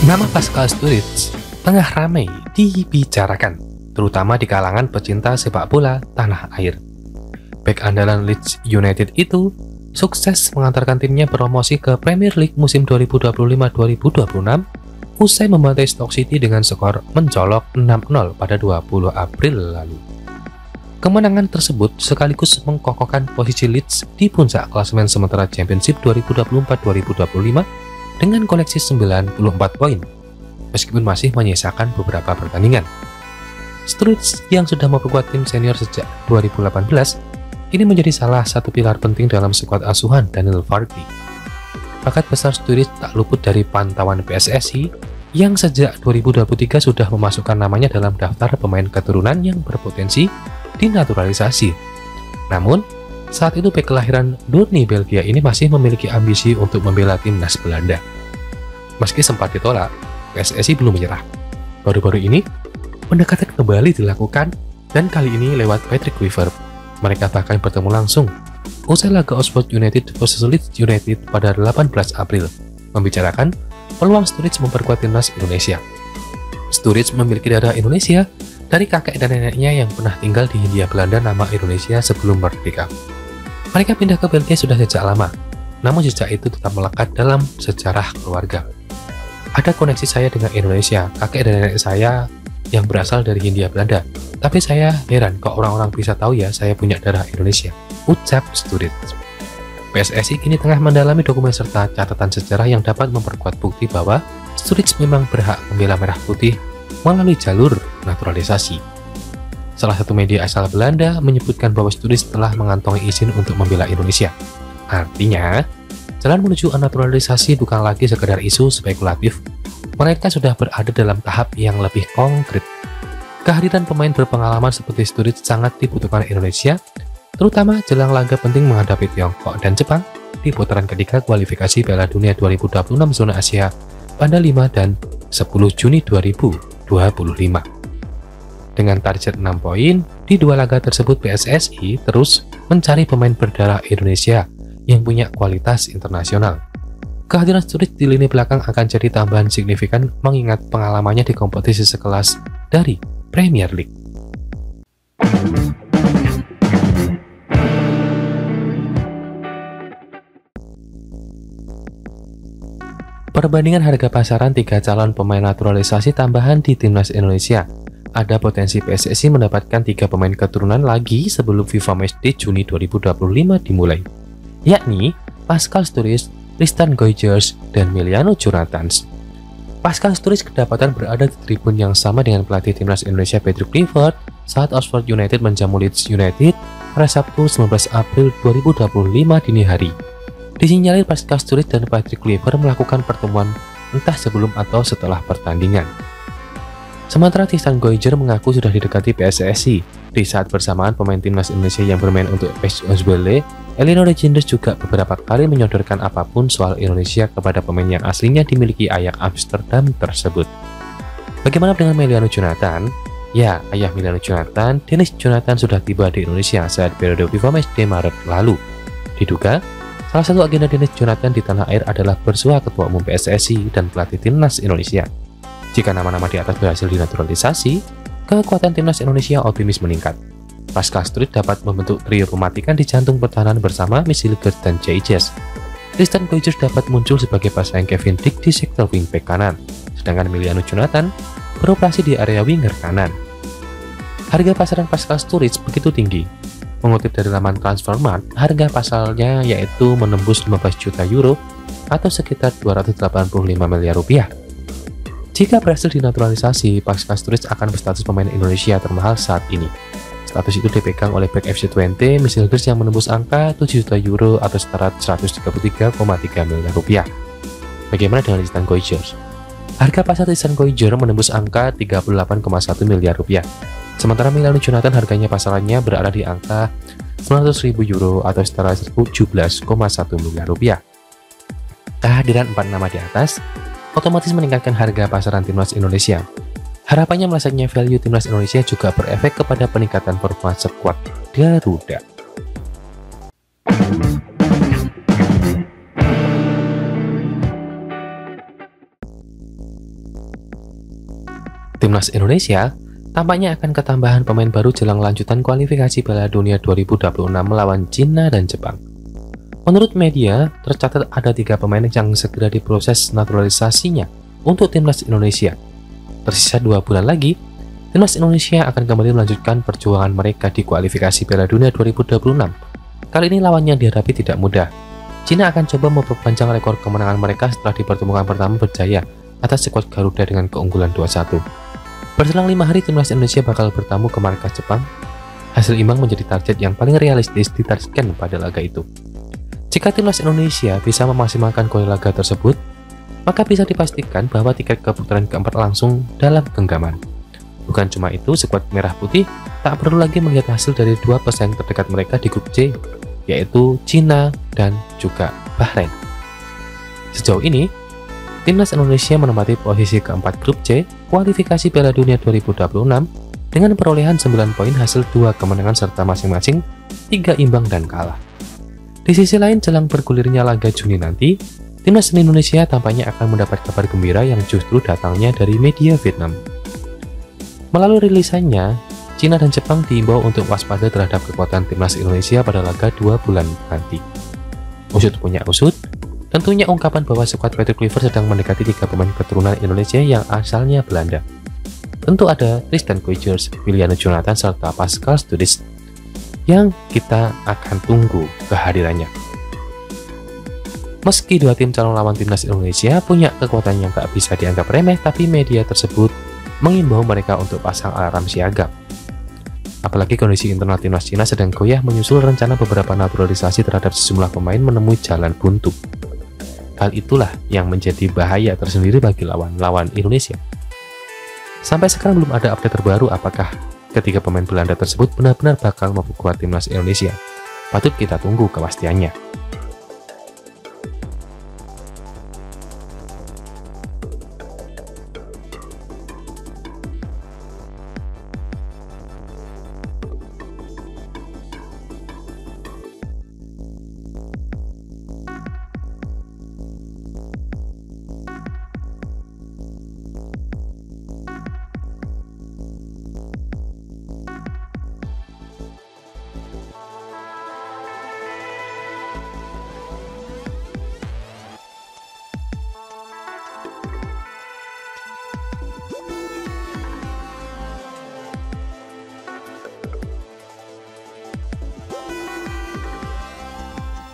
Nama Pascal Sturridge tengah ramai dibicarakan, terutama di kalangan pecinta sepak bola tanah air. Bek andalan Leeds United itu sukses mengantarkan timnya promosi ke Premier League musim 2025-2026 usai membantai Stoke City dengan skor mencolok 6-0 pada 20 April lalu. Kemenangan tersebut sekaligus mengkokohkan posisi Leeds di puncak klasemen sementara Championship 2024-2025 dengan koleksi 94 poin, meskipun masih menyisakan beberapa pertandingan. Sturridge yang sudah memperkuat tim senior sejak 2018, ini menjadi salah satu pilar penting dalam skuad asuhan Daniel Farke. Bakat besar Sturridge tak luput dari pantauan PSSI yang sejak 2023 sudah memasukkan namanya dalam daftar pemain keturunan yang berpotensi dinaturalisasi. Namun, saat itu bek kelahiran Doorn, Belgia ini masih memiliki ambisi untuk membela timnas Belanda. Meski sempat ditolak, PSSI belum menyerah. Baru-baru ini, pendekatan kembali dilakukan dan kali ini lewat Patrick Kluivert. Mereka bahkan bertemu langsung usai laga Oxford United vs Leeds United pada 18 April, membicarakan peluang Sturridge memperkuat timnas Indonesia. Sturridge memiliki darah Indonesia dari kakek dan neneknya yang pernah tinggal di Hindia Belanda nama Indonesia sebelum merdeka. Mereka pindah ke Belgia sudah sejak lama, namun jejak itu tetap melekat dalam sejarah keluarga. Ada koneksi saya dengan Indonesia, kakek dan nenek saya yang berasal dari Hindia Belanda. Tapi saya heran kok orang-orang bisa tahu ya saya punya darah Indonesia, ucap Sturridge. PSSI kini tengah mendalami dokumen serta catatan sejarah yang dapat memperkuat bukti bahwa Sturridge memang berhak membela merah putih melalui jalur naturalisasi. Salah satu media asal Belanda menyebutkan bahwa Sturridge telah mengantongi izin untuk membela Indonesia. Artinya, jalan menuju naturalisasi bukan lagi sekedar isu spekulatif. Mereka sudah berada dalam tahap yang lebih konkret. Kehadiran pemain berpengalaman seperti Sturridge sangat dibutuhkan Indonesia, terutama jelang laga penting menghadapi Tiongkok dan Jepang di putaran ketiga kualifikasi Piala Dunia 2026 zona Asia pada 5 dan 10 Juni 2025. Dengan target 6 poin, di dua laga tersebut PSSI terus mencari pemain berdarah Indonesia yang punya kualitas internasional. Kehadiran Sturridge di lini belakang akan jadi tambahan signifikan mengingat pengalamannya di kompetisi sekelas dari Premier League. Perbandingan harga pasaran 3 calon pemain naturalisasi tambahan di timnas Indonesia. Ada potensi PSSI mendapatkan 3 pemain keturunan lagi sebelum FIFA Matchday Juni 2025 dimulai, yakni Pascal Sturridge, Tristan Goijers, dan Emiliano Jonathans. Pascal Sturridge kedapatan berada di tribun yang sama dengan pelatih timnas Indonesia Patrick Kluivert saat Oxford United menjamu Leeds United pada Sabtu 19 April 2025 dini hari. Disinyalir Pascal Sturridge dan Patrick Kluivert melakukan pertemuan entah sebelum atau setelah pertandingan. Sementara Tristan Goijers mengaku sudah didekati PSSI. Di saat bersamaan pemain timnas Indonesia yang bermain untuk PSIS Oswele, Elino Regindes juga beberapa kali menyodorkan apapun soal Indonesia kepada pemain yang aslinya dimiliki Ajax Amsterdam tersebut. Bagaimana dengan Emiliano Jonathan? Ya, ayah Emiliano Jonathan, Dennis Jonathan sudah tiba di Indonesia saat periode FIFA Matchday Maret lalu. Diduga, salah satu agenda Dennis Jonathan di tanah air adalah bersua Ketua Umum PSSI dan pelatih timnas Indonesia. Jika nama-nama di atas berhasil dinaturalisasi, kekuatan timnas Indonesia optimis meningkat. Pascal Sturridge dapat membentuk trio mematikan di jantung pertahanan bersama Misiligers dan Jayces. Tristan Goijers dapat muncul sebagai pasangan Kevin Dijk di sektor wingback kanan, sedangkan Emiliano Jonathan beroperasi di area winger kanan. Harga pasaran Pascal Sturridge begitu tinggi. Mengutip dari laman Transfermarkt, harga pasalnya yaitu menembus 15 juta euro atau sekitar 285 miliar rupiah. Jika berhasil dinaturalisasi, Pascal Sturridge akan berstatus pemain Indonesia termahal saat ini. Status itu dipegang oleh back FC Twente, Misiligers yang menembus angka 7 juta euro atau setara 133,3 miliar rupiah. Bagaimana dengan Tristan Goijers? Harga pasar Tristan Goijers menembus angka 38,1 miliar rupiah. Sementara Emiliano Jonathan harganya pasarannya berada di angka 900.000 euro atau setara 17,1 miliar rupiah. Kehadiran 4 nama di atas otomatis meningkatkan harga pasaran timnas Indonesia. Harapannya melesatnya value timnas Indonesia juga berefek kepada peningkatan performa skuad Garuda. Timnas Indonesia tampaknya akan ketambahan pemain baru jelang lanjutan kualifikasi Piala Dunia 2026 melawan Cina dan Jepang. Menurut media, tercatat ada 3 pemain yang segera diproses naturalisasinya untuk Timnas Indonesia. Tersisa 2 bulan lagi, Timnas Indonesia akan kembali melanjutkan perjuangan mereka di kualifikasi Piala Dunia 2026. Kali ini lawannya dihadapi tidak mudah. Cina akan coba memperpanjang rekor kemenangan mereka setelah di pertemuan pertama berjaya atas skuad Garuda dengan keunggulan 2-1. Berselang 5 hari, Timnas Indonesia bakal bertamu ke markas Jepang. Hasil imbang menjadi target yang paling realistis ditargetkan pada laga itu. Jika Timnas Indonesia bisa memaksimalkan gol laga tersebut, maka bisa dipastikan bahwa tiket ke putaran keempat langsung dalam genggaman. Bukan cuma itu, skuad Merah Putih tak perlu lagi melihat hasil dari 2 pesaing terdekat mereka di grup C, yaitu Cina dan juga Bahrain. Sejauh ini, Timnas Indonesia menempati posisi keempat grup C kualifikasi Piala Dunia 2026 dengan perolehan 9 poin hasil 2 kemenangan serta masing-masing 3 imbang dan kalah. Di sisi lain, jelang bergulirnya laga Juni nanti, Timnas Indonesia tampaknya akan mendapat kabar gembira yang justru datangnya dari media Vietnam. Melalui rilisannya, Cina dan Jepang diimbau untuk waspada terhadap kekuatan Timnas Indonesia pada laga 2 bulan nanti. Usut punya usut, tentunya ungkapan bahwa skuad Patrick Kluivert sedang mendekati 3 pemain keturunan Indonesia yang asalnya Belanda. Tentu ada Tristan Kuijers, Willian Jonathan, serta Pascal Studis yang kita akan tunggu kehadirannya. Meski 2 tim calon lawan Timnas Indonesia punya kekuatan yang tak bisa dianggap remeh, tapi media tersebut mengimbau mereka untuk pasang alarm siaga. Apalagi kondisi internal Timnas Cina sedang goyah menyusul rencana beberapa naturalisasi terhadap sejumlah pemain menemui jalan buntu. Hal itulah yang menjadi bahaya tersendiri bagi lawan-lawan Indonesia. Sampai sekarang belum ada update terbaru apakah ketiga pemain Belanda tersebut benar-benar bakal memperkuat Timnas Indonesia. Patut kita tunggu kepastiannya.